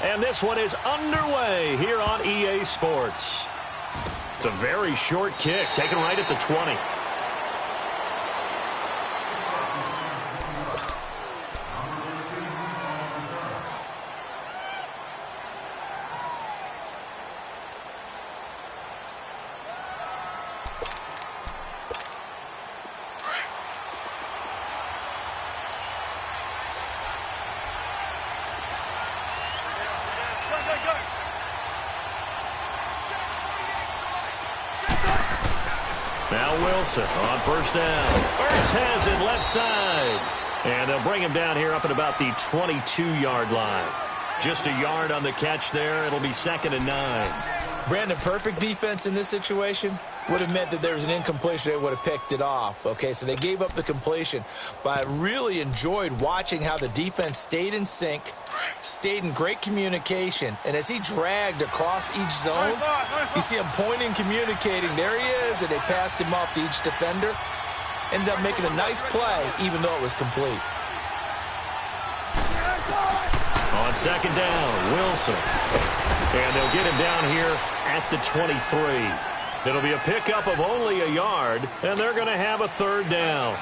And this one is underway here on EA Sports. It's a very short kick, taken right at the 20. Now Wilson on first down. Ertz has it left side. And they'll bring him down here up at about the 22-yard line. Just a yard on the catch there. It'll be 2nd and 9. Brandon, perfect defense in this situation would have meant that there was an incompletion. They would have picked it off. Okay, so they gave up the completion. But I really enjoyed watching how the defense stayed in sync, stayed in great communication. And as he dragged across each zone, you see him pointing, communicating. There he is, and they passed him off to each defender. Ended up making a nice play, even though it was complete. On 2nd down, Wilson. And they'll get him down here at the 23. It'll be a pickup of only a yard, and they're going to have a 3rd down.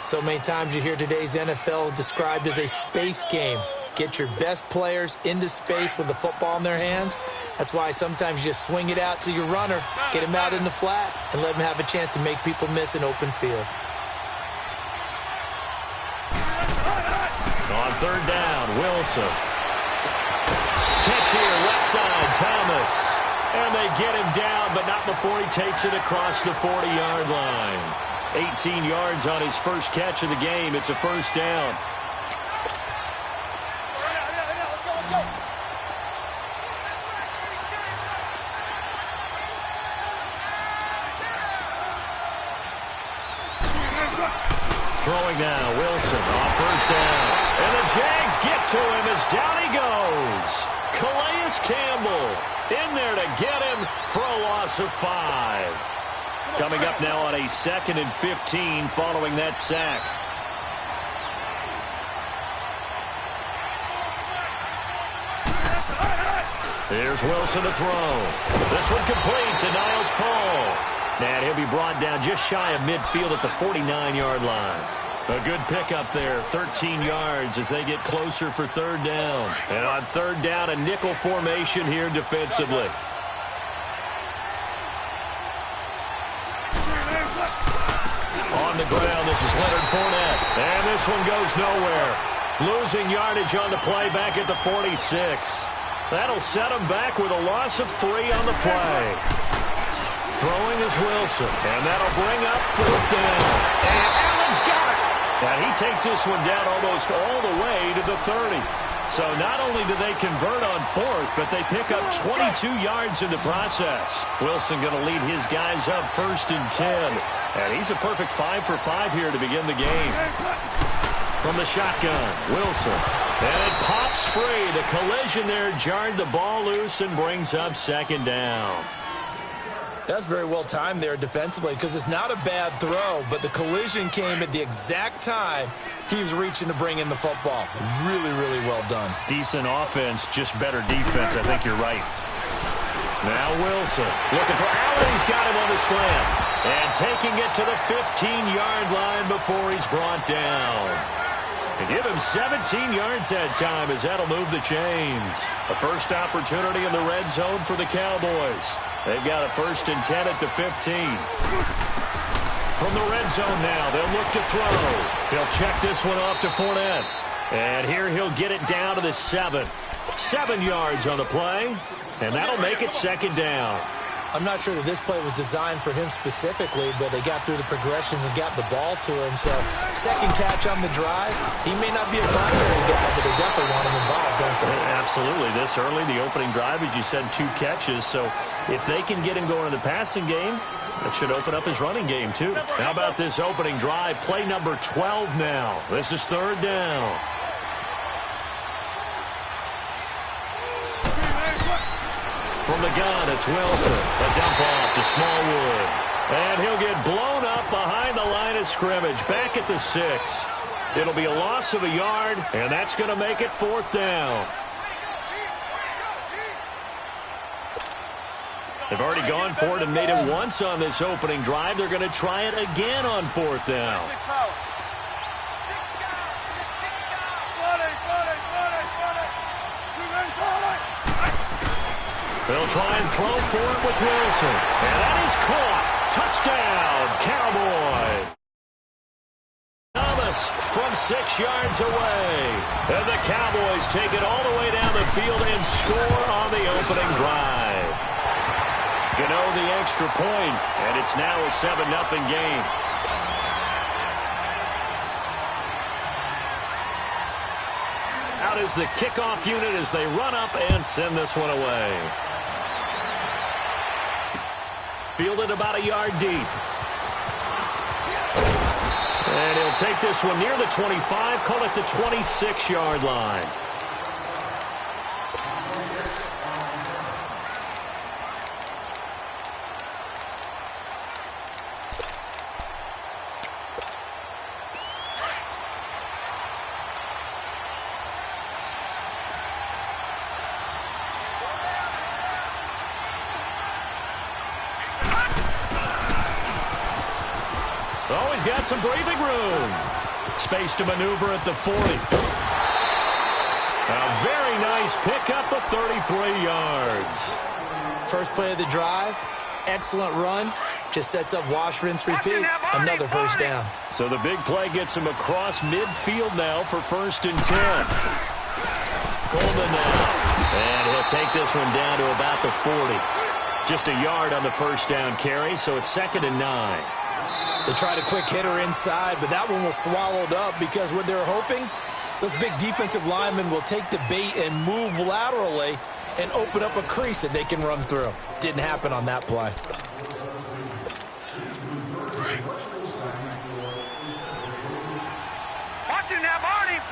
So many times you hear today's NFL described as a space game. Get your best players into space with the football in their hands. That's why sometimes you just swing it out to your runner, get him out in the flat, and let him have a chance to make people miss an open field. On 3rd down, Wilson. Catch here, left side, Thomas. And they get him down, but not before he takes it across the 40-yard line. 18 yards on his first catch of the game. It's a 1st down. Throwing now, Wilson on 1st down. And the Jags get to him as down he goes. Calais Campbell in there to get him for a loss of 5. Coming up now on a 2nd and 15 following that sack. Here's Wilson to throw. This one complete to Niles Paul. And he'll be brought down just shy of midfield at the 49-yard line. A good pickup there, 13 yards as they get closer for 3rd down. And on 3rd down, a nickel formation here defensively. On the ground, this is Leonard Fournette. And this one goes nowhere. Losing yardage on the play back at the 46. That'll set him back with a loss of 3 on the play. Throwing is Wilson. And that'll bring up 4th down. And Allen's got it. And he takes this one down almost all the way to the 30. So not only do they convert on 4th, but they pick up 22 yards in the process. Wilson going to lead his guys up 1st and 10. And he's a perfect 5 for 5 here to begin the game. From the shotgun, Wilson. And it pops free. The collision there jarred the ball loose and brings up 2nd down. That's very well timed there defensively because it's not a bad throw, but the collision came at the exact time he was reaching to bring in the football. Really, really well done. Decent offense, just better defense. I think you're right. Now Wilson looking for Allen. He's got him on the slant. And taking it to the 15-yard line before he's brought down. And give him 17 yards that time as that'll move the chains. A first opportunity in the red zone for the Cowboys. They've got a 1st and 10 at the 15. From the red zone now, they'll look to throw. He'll check this one off to Fournette. And here he'll get it down to the 7. 7 yards on the play. And that'll make it 2nd down. I'm not sure that this play was designed for him specifically, but they got through the progressions and got the ball to him. So, 2nd catch on the drive. He may not be a primary guy, but they definitely want him involved, don't they? Absolutely. This early, the opening drive, as you said, 2 catches. So, if they can get him going in the passing game, that should open up his running game, too. How about this opening drive? Play number 12 now. This is 3rd down. From the gun, it's Wilson. A dump off to Smallwood. And he'll get blown up behind the line of scrimmage. Back at the 6. It'll be a loss of a yard, and that's going to make it 4th down. They've already gone for it and made it once on this opening drive. They're going to try it again on 4th down. They'll try and throw for it with Wilson. And that is caught. Touchdown, Cowboy. Thomas from 6 yards away. And the Cowboys take it all the way down the field and score on the opening drive. Gano the extra point, and it's now a 7-0 game. Out is the kickoff unit as they run up and send this one away. Fielded about a yard deep. And he'll take this one near the 25, call it the 26-yard line. He's got some breathing room. Space to maneuver at the 40. A very nice pickup of 33 yards. First play of the drive, excellent run. Just sets up wash, rinse, repeat. Another first down. So the big play gets him across midfield now for 1st and 10. Coleman now. And he'll take this one down to about the 40. Just a yard on the first down carry, so it's 2nd and 9. They tried a quick hitter inside, but that one was swallowed up because what they're hoping, those big defensive linemen will take the bait and move laterally and open up a crease that they can run through. Didn't happen on that play. Watch him now, Barney!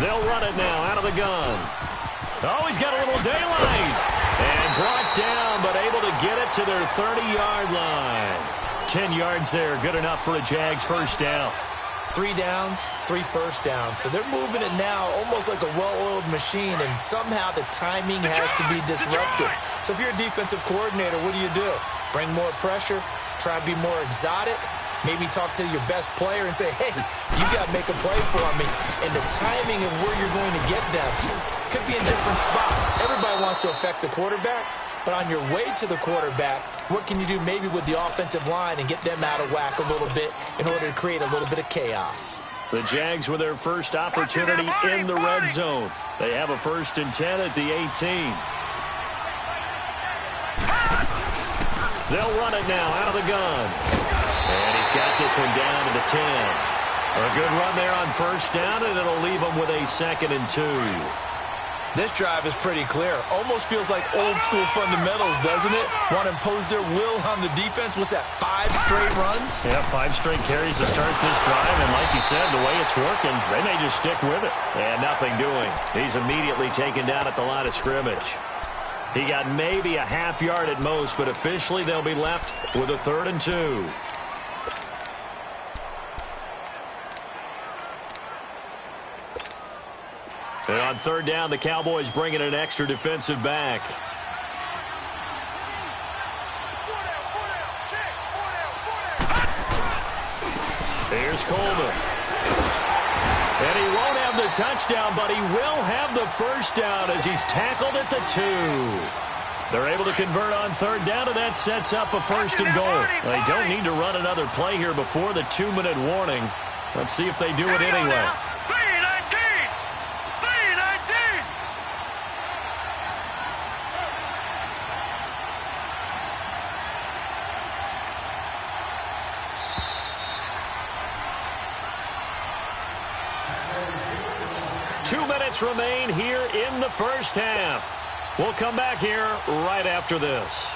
They'll run it now out of the gun. Oh, he's got a little daylight. And brought down, but able to get it to their 30-yard line. 10 yards there, good enough for a Jags first down. 3 downs, 3 first downs. So they're moving it now almost like a well-oiled machine, and somehow the timing has to be disrupted. So if you're a defensive coordinator, what do? Bring more pressure, try and be more exotic, maybe talk to your best player and say, hey, you got to make a play for me. And the timing of where you're going to get them could be in different spots. Everybody wants to affect the quarterback, but on your way to the quarterback, what can you do maybe with the offensive line and get them out of whack a little bit in order to create a little bit of chaos? The Jags with their first opportunity in the red zone. They have a 1st and 10 at the 18. They'll run it now out of the gun. And he's got this one down to the 10. A good run there on first down, and it'll leave him with a 2nd and 2. This drive is pretty clear. Almost feels like old-school fundamentals, doesn't it? Want to impose their will on the defense. What's that, 5 straight runs? Yeah, 5 straight carries to start this drive. And like you said, the way it's working, they may just stick with it. And nothing doing. He's immediately taken down at the line of scrimmage. He got maybe a half yard at most, but officially they'll be left with a 3rd and 2. And on 3rd down, the Cowboys bring in an extra defensive back. Here's Coleman. And he won't have the touchdown, but he will have the first down as he's tackled at the 2. They're able to convert on 3rd down, and that sets up a 1st and goal. They don't need to run another play here before the 2-minute warning. Let's see if they do it anyway. 2 minutes remain here in the first half. We'll come back here right after this.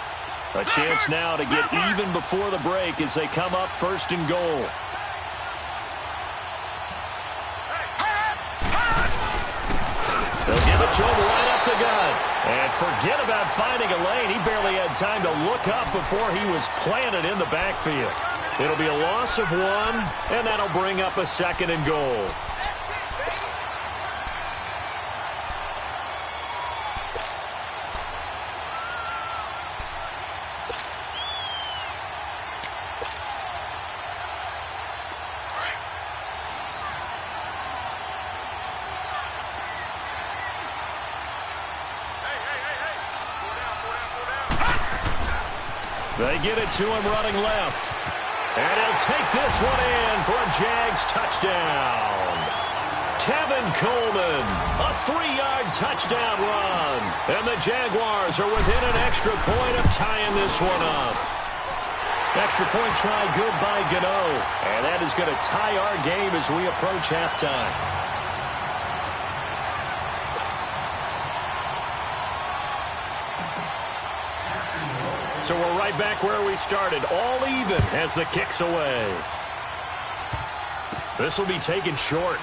A chance now to get even before the break as they come up 1st and goal. They'll give it to him right up the gut. And forget about finding a lane. He barely had time to look up before he was planted in the backfield. It'll be a loss of 1, and that'll bring up a 2nd and goal. They get it to him running left. And he'll take this one in for a Jags touchdown. Tevin Coleman, a 3-yard touchdown run. And the Jaguars are within an extra point of tying this one up. Extra point try good by Gano. And that is going to tie our game as we approach halftime. So we're right back where we started, all even as the kick's away. This will be taken short.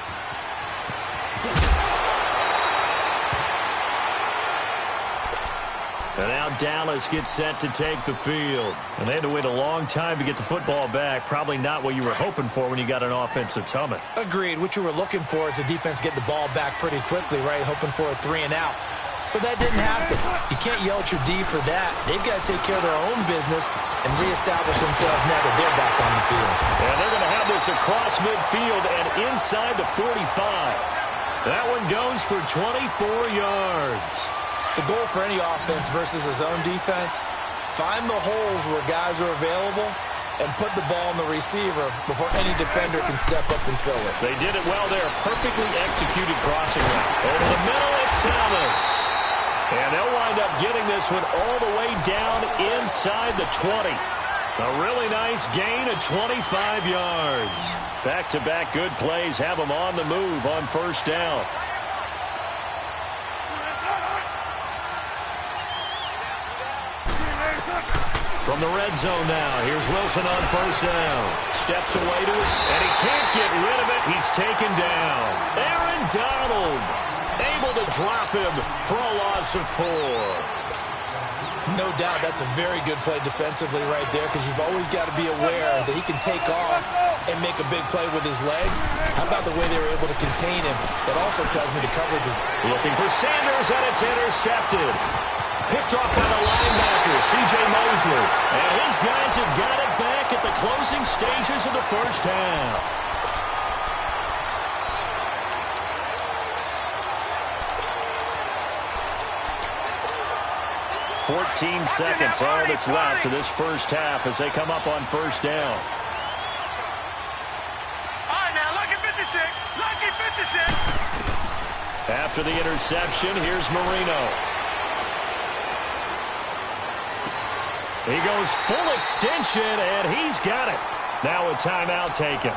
And now Dallas gets set to take the field. And they had to wait a long time to get the football back. Probably not what you were hoping for when you got an offense that's humming. Agreed. What you were looking for is the defense get the ball back pretty quickly, right? Hoping for a 3 and out. So that didn't happen. You can't yell at your D for that. They've got to take care of their own business and reestablish themselves now that they're back on the field. And they're going to have this across midfield and inside the 45. That one goes for 24 yards. The goal for any offense versus a zone defense, find the holes where guys are available and put the ball in the receiver before any defender can step up and fill it. They did it well there. Perfectly executed crossing route. Over the middle, it's Thomas. And they'll wind up getting this one all the way down inside the 20. A really nice gain of 25 yards. Back-to-back good plays have them on the move on first down. From the red zone now, here's Wilson on first down. Steps away to his, and he can't get rid of it. He's taken down. Aaron Donald able to drop him for a loss of 4. No doubt that's a very good play defensively right there, because you've always got to be aware that he can take off and make a big play with his legs. How about the way they were able to contain him? That also tells me the coverage was looking for Sanders, and it's intercepted. Picked off by the linebacker, C.J. Mosley. And his guys have got it back at the closing stages of the first half. 14 seconds, all that's left to this first half as they come up on first down. All right, now, lucky 56. Lucky 56. After the interception, here's Marino. He goes full extension, and he's got it. Now a timeout taken.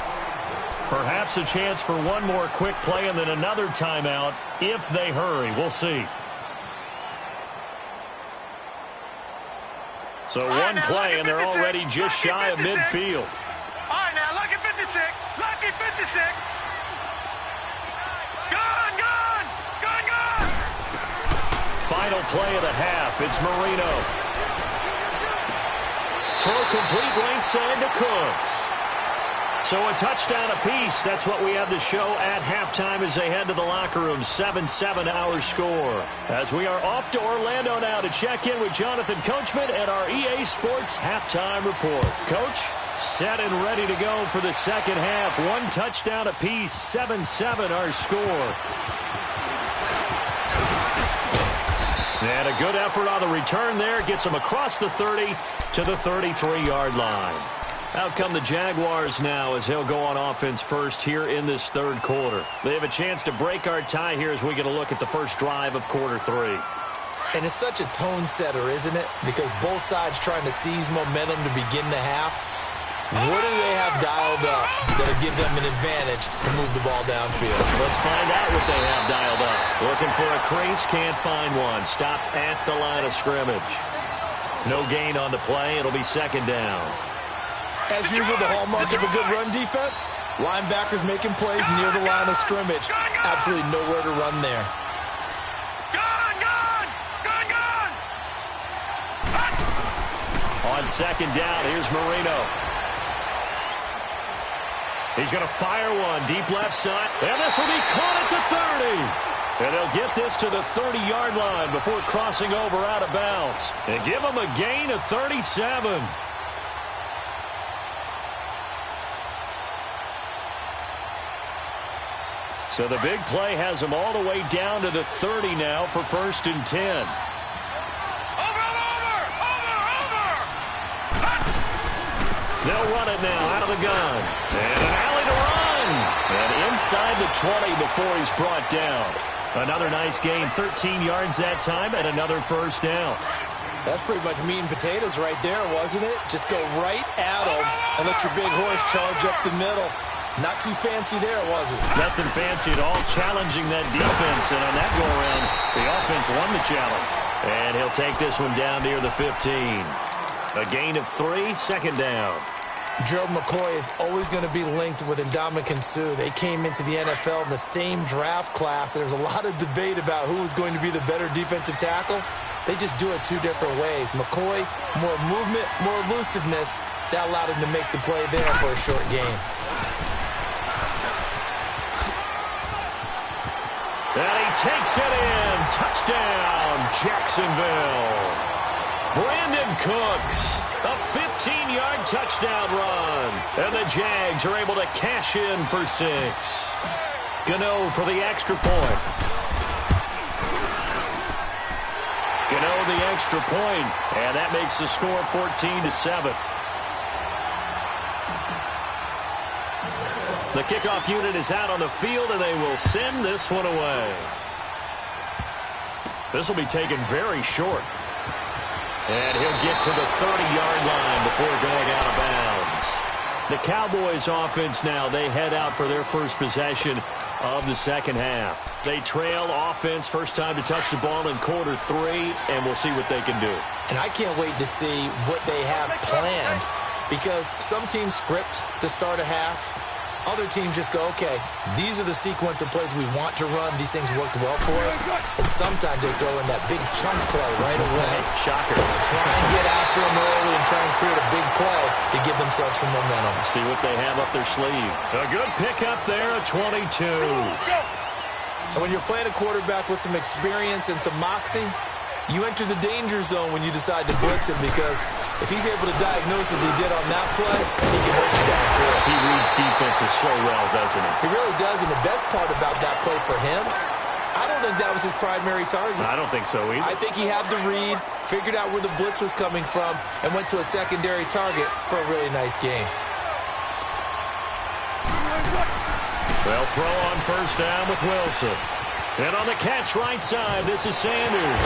Perhaps a chance for one more quick play and then another timeout if they hurry. We'll see. So one play, and they're already just shy of midfield. All right, now, lucky 56. Lucky 56. Gone, gone. Gone, gone. Final play of the half. It's Marino. Throw complete right side to Cooks. So a touchdown apiece. That's what we have to show at halftime as they head to the locker room. 7-7 our score. As we are off to Orlando now to check in with Jonathan Coachman at our EA Sports halftime report. Coach, set and ready to go for the second half. One touchdown apiece. 7-7 our score. And a good effort on the return there. Gets them across the 30 to the 33-yard line. Out come the Jaguars now as they'll go on offense first here in this third quarter. They have a chance to break our tie here as we get a look at the first drive of quarter 3. And it's such a tone setter, isn't it? Because both sides trying to seize momentum to begin the half. What do they have dialed up that'll give them an advantage to move the ball downfield? Let's find out what they have dialed up. Looking for a crease, can't find one. Stopped at the line of scrimmage. No gain on the play. It'll be second down. As usual, the hallmark of a good run defense, linebackers making plays near the line of scrimmage. Absolutely nowhere to run there. Gone, gone. Gone, gone. On second down, here's Marino. He's going to fire one deep left side. And this will be caught at the 30. And they'll get this to the 30-yard line before crossing over out of bounds. And give them a gain of 37. So the big play has them all the way down to the 30 now for 1st and 10. Over, over, over, over. They'll run it now out of the gun. And an alley to run. And inside the 20 before he's brought down. Another nice gain, 13 yards that time, and another first down. That's pretty much meat and potatoes right there, wasn't it? Just go right at him and let your big horse charge up the middle. Not too fancy there, was it? Nothing fancy at all, challenging that defense. And on that go-around, the offense won the challenge. And he'll take this one down near the 15. A gain of 3, second down. Gerald McCoy is always going to be linked with Ndamukong Suh. They came into the NFL in the same draft class. There's a lot of debate about who was going to be the better defensive tackle. They just do it two different ways. McCoy, more movement, more elusiveness. That allowed him to make the play there for a short game. And he takes it in. Touchdown, Jacksonville. Brandon Cooks, a 15-yard touchdown run. And the Jags are able to cash in for 6. Gano for the extra point. Gano the extra point, and that makes the score 14-7. The kickoff unit is out on the field, and they will send this one away. This will be taken very short. And he'll get to the 30-yard line before going out of bounds. The Cowboys offense now, they head out for their first possession of the second half. They trail offense, first time to touch the ball in quarter 3, and we'll see what they can do. And I can't wait to see what they have planned, because some teams script to start a half. Other teams just go, okay, these are the sequence of plays we want to run. These things worked well for us. And sometimes they throw in that big chunk play right away. Shocker. Try and get after them early and try and create a big play to give themselves some momentum. See what they have up their sleeve. A good pickup there at 22. And when you're playing a quarterback with some experience and some moxie, you enter the danger zone when you decide to blitz him, because if he's able to diagnose as he did on that play, he can hurt you downfield. He reads defenses so well, doesn't he? He really does, and the best part about that play for him, I don't think that was his primary target. I don't think so either. I think he had the read, figured out where the blitz was coming from, and went to a secondary target for a really nice game. They'll throw on first down with Wilson. And on the catch right side, this is Sanders.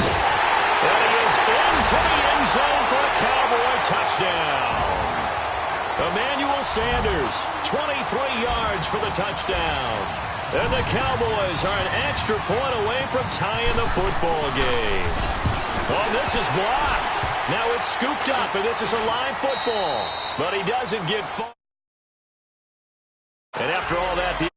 And he is into the end zone for a Cowboy touchdown. Emmanuel Sanders, 23 yards for the touchdown. And the Cowboys are an extra point away from tying the football game. Oh, this is blocked. Now it's scooped up, and this is a live football. But he doesn't get far. And after all that, the